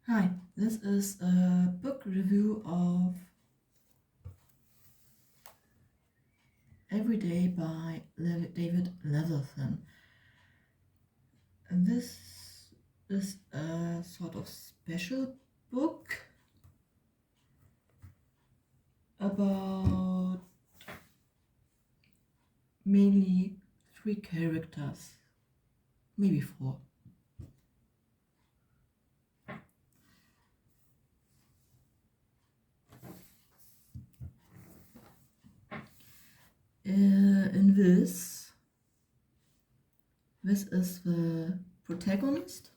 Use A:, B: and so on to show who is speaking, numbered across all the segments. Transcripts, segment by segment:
A: Hi, this is a book review of Everyday by David Levithan. And this is a sort of special book about mainly 3 characters, maybe 4. In this is the protagonist,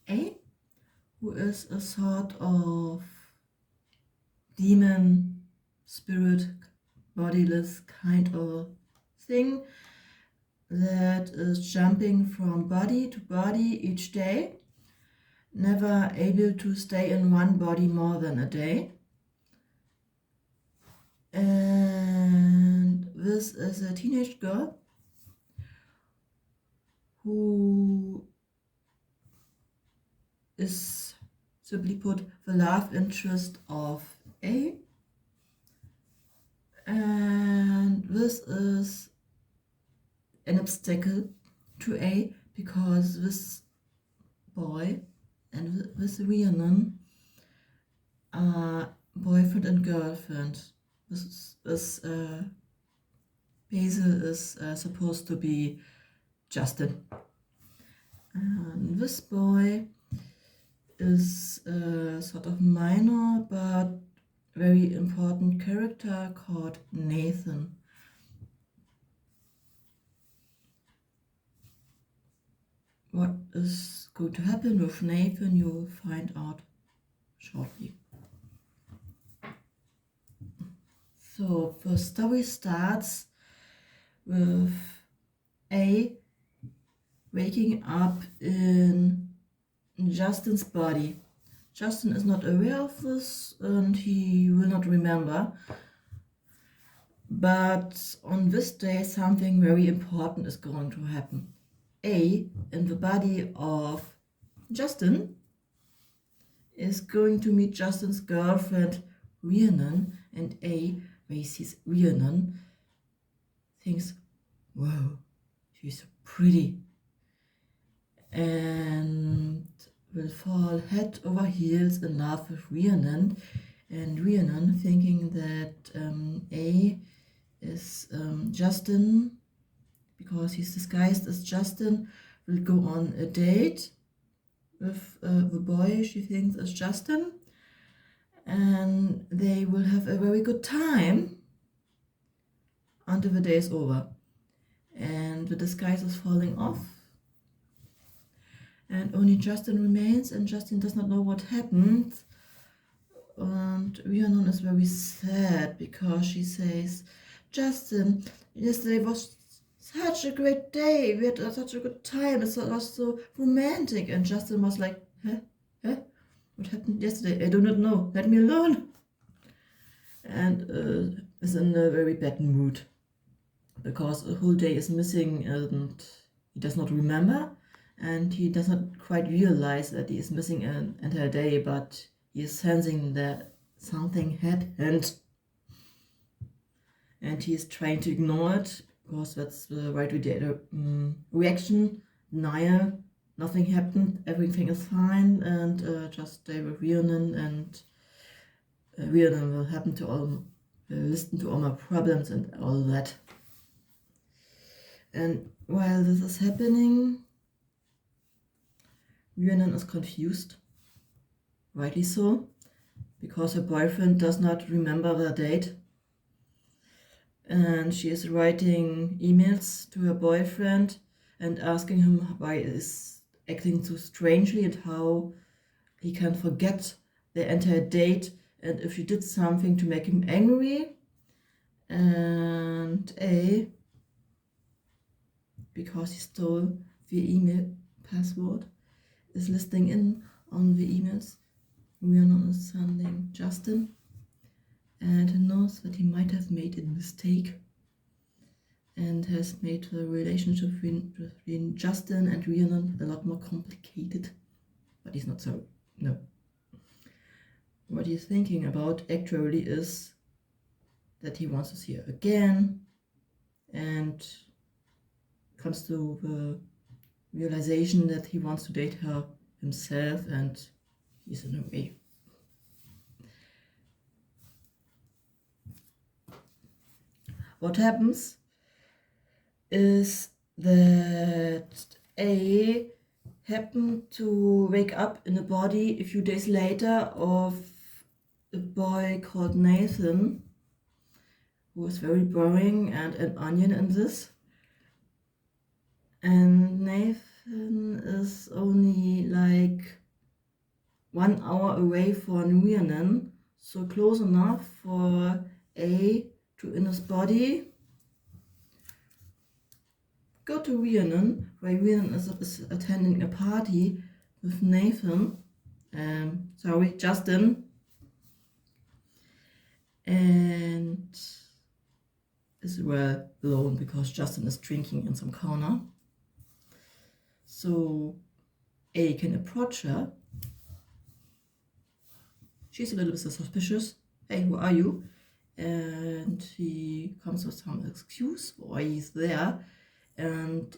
A: A, who is a sort of demon, spirit, bodiless kind of thing that is jumping from body to body each day, never able to stay in one body more than a day. And this is a teenage girl who is, simply put, the love interest of A. And this is an obstacle to A because this boy and this Rhiannon are boyfriend and girlfriend. This Basil is supposed to be Justin. And this boy is a sort of minor but very important character called Nathan. What is going to happen with Nathan, you'll find out shortly. So the story starts with A waking up in Justin's body. Justin is not aware of this and he will not remember. But on this day, something very important is going to happen. A, in the body of Justin, is going to meet Justin's girlfriend, Rhiannon, and A, when he sees Rhiannon, thinks, whoa, she's so pretty, and will fall head over heels in love with Rhiannon, and Rhiannon, thinking that A is Justin, because he's disguised as Justin, will go on a date with the boy she thinks is Justin, and they will have a very good time until the day is over and the disguise is falling off and only Justin remains, and Justin does not know what happened. And Rhiannon is very sad because she says, Justin, yesterday was such a great day. We had such a good time. It was so romantic. And Justin was like, huh? What happened yesterday? I do not know. Let me alone. And is in a very bad mood because a whole day is missing and he does not remember. And he does not quite realize that he is missing an entire day, but he is sensing that something happened. And he is trying to ignore it, because that's the right reaction, denial. Nothing happened, everything is fine, and just stay with Rhiannon, and Rhiannon will happen to listen to all my problems and all that. And while this is happening, Rhiannon is confused, rightly so, because her boyfriend does not remember the date. And she is writing emails to her boyfriend and asking him why he is acting so strangely and how he can forget the entire date and if she did something to make him angry. And A, because he stole the email password, is listening in on the emails Rhiannon is sending Justin, and knows that he might have made a mistake and has made the relationship between Justin and Rhiannon a lot more complicated. But he's not so, no, what he's thinking about actually is that he wants to see her again, and comes to the realization that he wants to date her himself, and he's in a way. What happens is that A happened to wake up in a body a few days later of a boy called Nathan, who was very boring and an onion in this. And Nathan is only like 1 hour away from Rhiannon, so close enough for A to in his body go to Rhiannon, where Rhiannon is attending a party with Nathan, Justin, and is well alone because Justin is drinking in some corner. So A can approach her. She's a little bit suspicious. Hey, who are you? And he comes with some excuse why he's there, and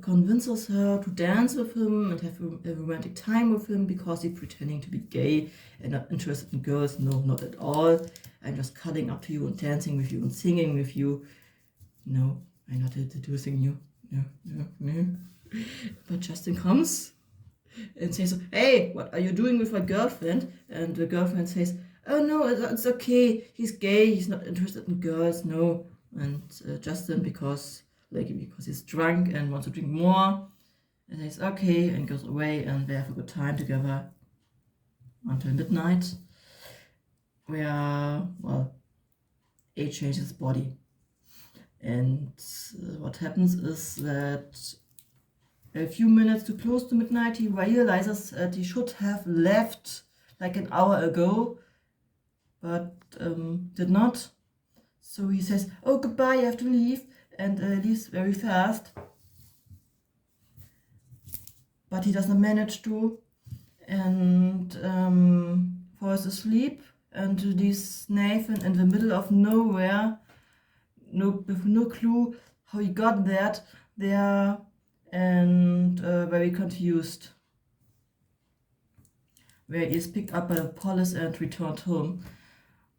A: convinces her to dance with him and have a romantic time with him because he's pretending to be gay and not interested in girls. No, not at all. I'm just cuddling up to you and dancing with you and singing with you. No, I'm not seducing you. No. But Justin comes and says, hey, what are you doing with my girlfriend? And the girlfriend says, oh no, it's okay. He's gay. He's not interested in girls. No. And Justin, because he's drunk and wants to drink more, and says okay and goes away, and they have a good time together until midnight, where A changes his body. And what happens is that a few minutes too close to midnight, he realizes that he should have left like an hour ago, but did not. So he says, oh, goodbye, I have to leave, and leaves very fast. But he doesn't manage to, and falls asleep, and leaves Nathan in the middle of nowhere, with no clue how he got there, and very confused, where he is picked up by the police and returned home,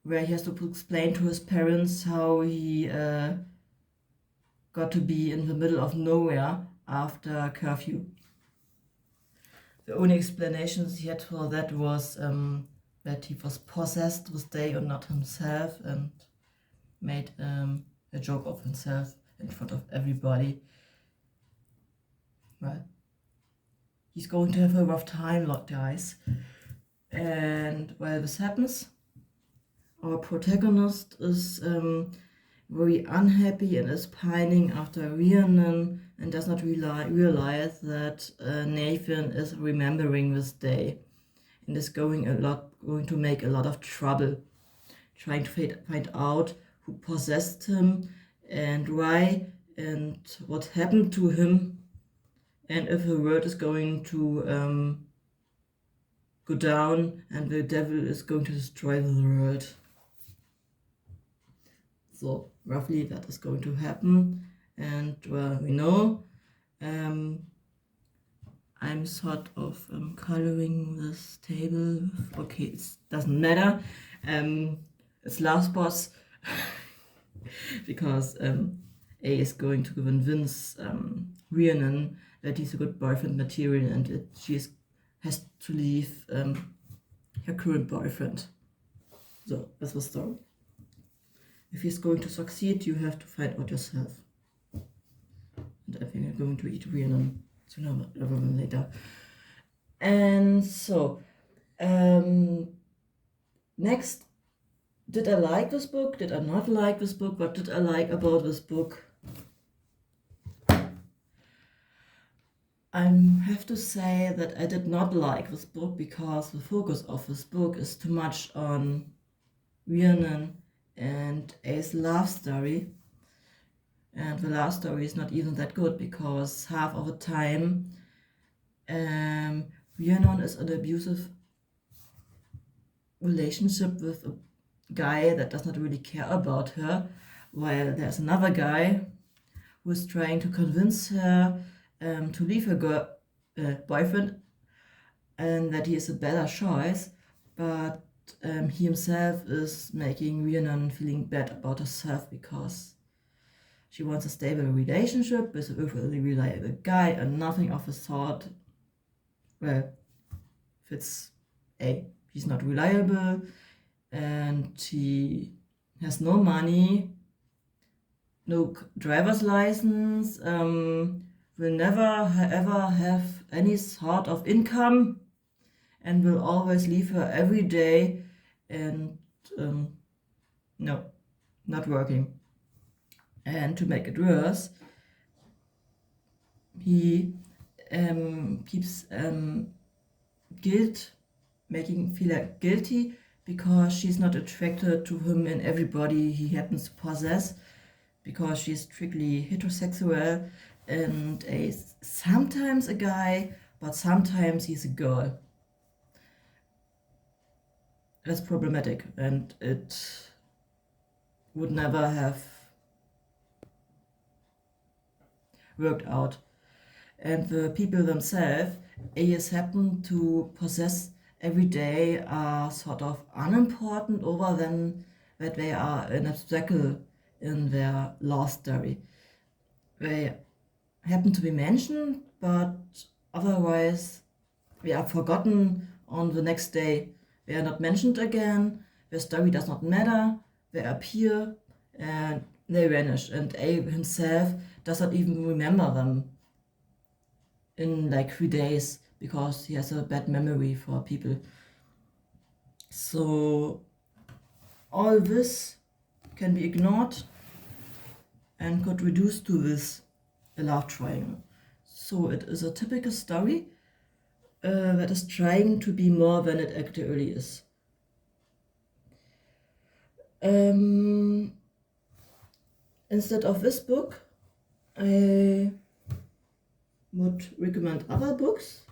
A: where he has to explain to his parents how he got to be in the middle of nowhere after curfew. The only explanations he had for that was that he was possessed this day and not himself, and made a joke of himself in front of everybody. Well, he's going to have a rough time, guys. And while this happens, our protagonist is very unhappy and is pining after Rhiannon, and does not realize that Nathan is remembering this day and is going to make a lot of trouble, trying to find out who possessed him and why and what happened to him, and if the world is going to go down and the devil is going to destroy the world. So roughly that is going to happen, and we know I'm sort of coloring this table. Okay, it doesn't matter. It's last boss because A is going to convince Rhiannon that he's a good boyfriend material, and that she has to leave her current boyfriend. So that's the story. If he's going to succeed, you have to find out yourself. And I think I'm going to eat Rhiannon sooner rather than later. And so, next, did I like this book? Did I not like this book? What did I like about this book? I have to say that I did not like this book because the focus of this book is too much on Rhiannon and A's love story, and the love story is not even that good because half of the time Rhiannon is an abusive relationship with a guy that does not really care about her, while there's another guy who is trying to convince her to leave her boyfriend and that he is a better choice, but he himself is making Rhiannon feeling bad about herself because she wants a stable relationship with a really reliable guy, and nothing of the sort, well, fits A. He's not reliable, and he has no money, no driver's license, will never ever have any sort of income, and will always leave her every day, and no, not working. And to make it worse, he keeps making feel like guilty because she's not attracted to him and everybody he happens to possess, because she's strictly heterosexual and sometimes a guy, but sometimes he's a girl. That's problematic, and it would never have worked out. And the people themselves, AS happen to possess every day, are sort of unimportant over than that they are an obstacle in their love story. They happen to be mentioned, but otherwise they are forgotten on the next day. They are not mentioned again, their story does not matter, they appear and they vanish, and Abe himself does not even remember them in like 3 days because he has a bad memory for people. So all this can be ignored and could reduce to this a love triangle. So it is a typical story that is trying to be more than it actually is. Instead of this book, I would recommend other books.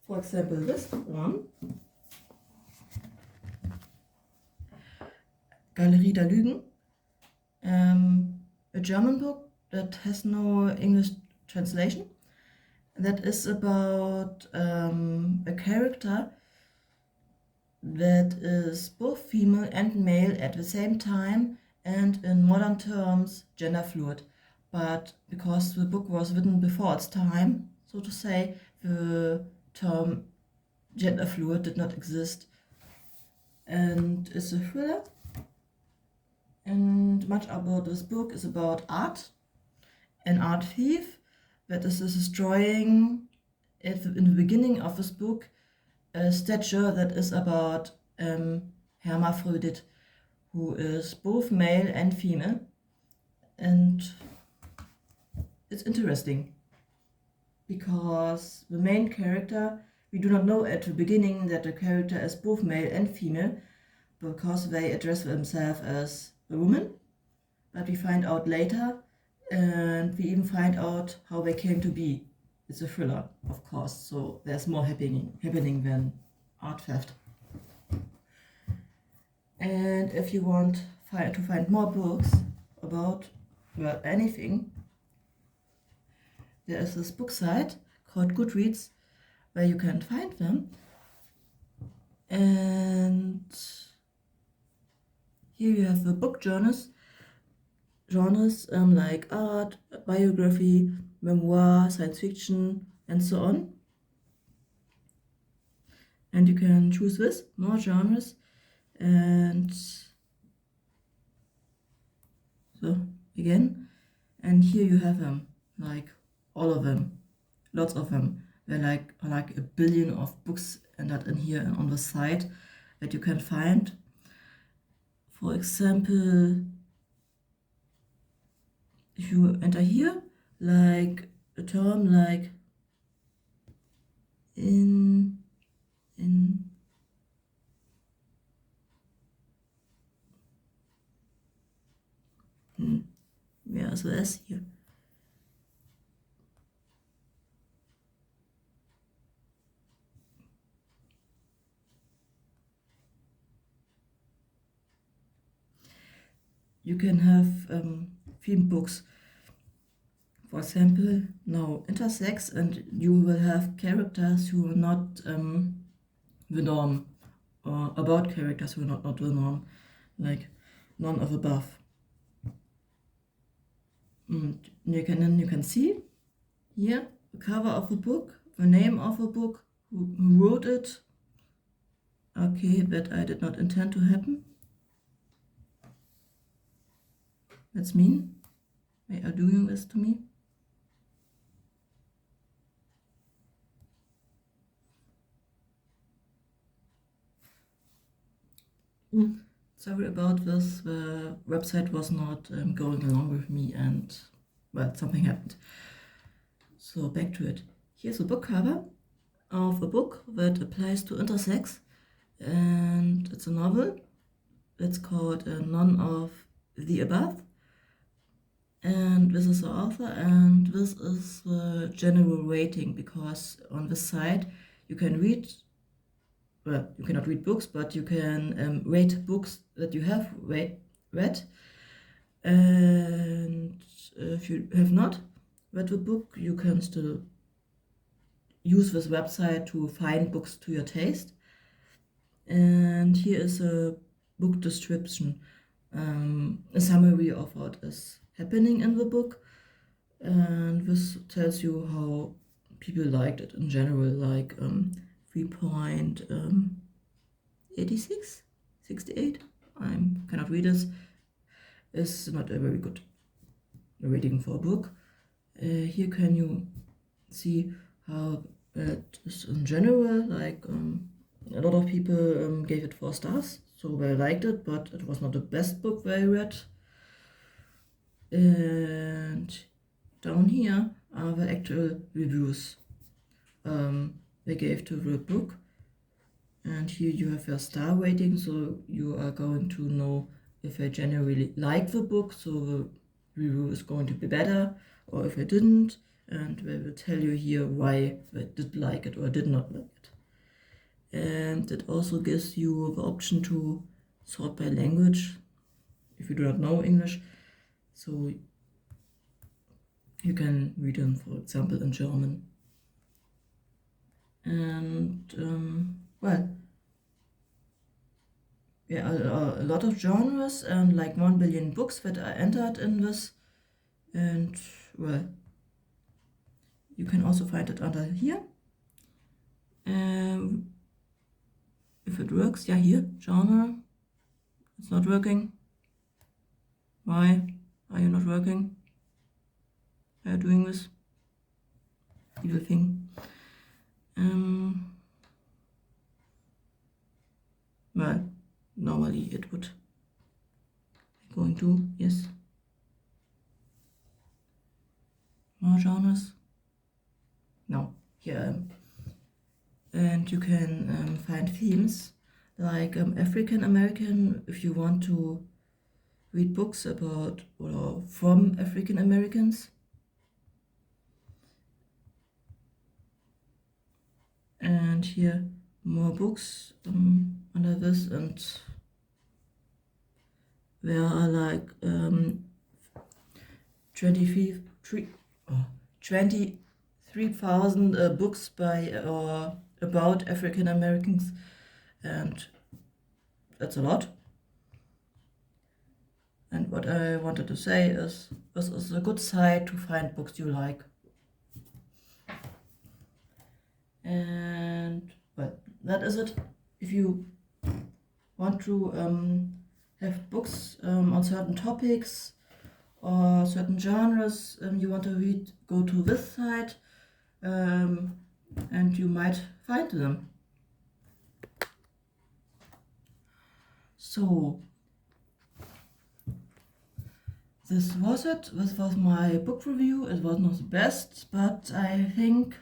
A: For example, this one, Galerie der Lügen, a German book that has no English translation, that is about a character that is both female and male at the same time, and in modern terms gender fluid. But because the book was written before its time, so to say, the term gender fluid did not exist. And it's a thriller, and much about this book is about art, an art thief that is destroying in the beginning of this book a statue that is about hermaphrodite, who is both male and female, and it's interesting because the main character, we do not know at the beginning that the character is both male and female because they address themselves as a woman, but we find out later, and we even find out how they came to be. It's a thriller, of course, so there's more happening than art theft. And if you want to find more books about anything, there is this book site called Goodreads where you can find them. And here you have the book genres like art, biography, memoir, science fiction, and so on. And you can choose this, more genres, and so again, and here you have them, like all of them, lots of them. There are like a billion of books and that in here on the site that you can find. For example, if you enter here, like a term like in where is the S here? you can have themed books. For example, now intersex, and you will have characters who are not the norm, or about characters who are not the norm, like none of above. And you can see here the cover of the book, the name of the book, who wrote it. Okay, that I did not intend to happen. That's mean. They are doing this to me. Sorry about this. The website was not going along with me, and well, something happened. So back to it. Here's a book cover of a book that applies to intersex, and it's a novel. It's called None of the Above, and this is the author, and this is the general rating, because on this site you can read, well, you cannot read books, but you can rate books that you have read, and if you have not read the book, you can still use this website to find books to your taste. And here is a book description, a summary of what is happening in the book, and this tells you how people liked it in general, like 3.86, 68. I cannot read this. It's not a very good rating for a book. Here can you see how it is in general, like a lot of people gave it 4 stars, so they liked it, but it was not the best book they read. And down here are the actual reviews they gave to the book, and here you have your star rating, so you are going to know if they generally like the book, so the review is going to be better, or if they didn't, and they will tell you here why they did like it or did not like it. And it also gives you the option to sort by language if you do not know English, so you can read them, for example, in German. And well, yeah, a lot of genres and like 1 billion books that are entered in this. And well, you can also find it under here. If it works, yeah, here, genre. It's not working. Why are you not working? Are you doing this? Evil thing. Well, normally it would be going to, yes. More genres? No, here. And you can find themes like African American, if you want to read books about or from African Americans. And here more books under this, and there are like 23,000 books by or about African Americans, and that's a lot. And what I wanted to say is, this is a good site to find books you like. And well, that is it. If you want to have books on certain topics or certain genres you want to read, go to this site and you might find them. So this was it. This was my book review. It was not the best, but I think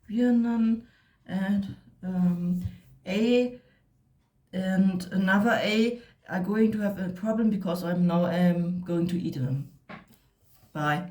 A: Vietnam and A and another A are going to have a problem because I'm going to eat them. Bye.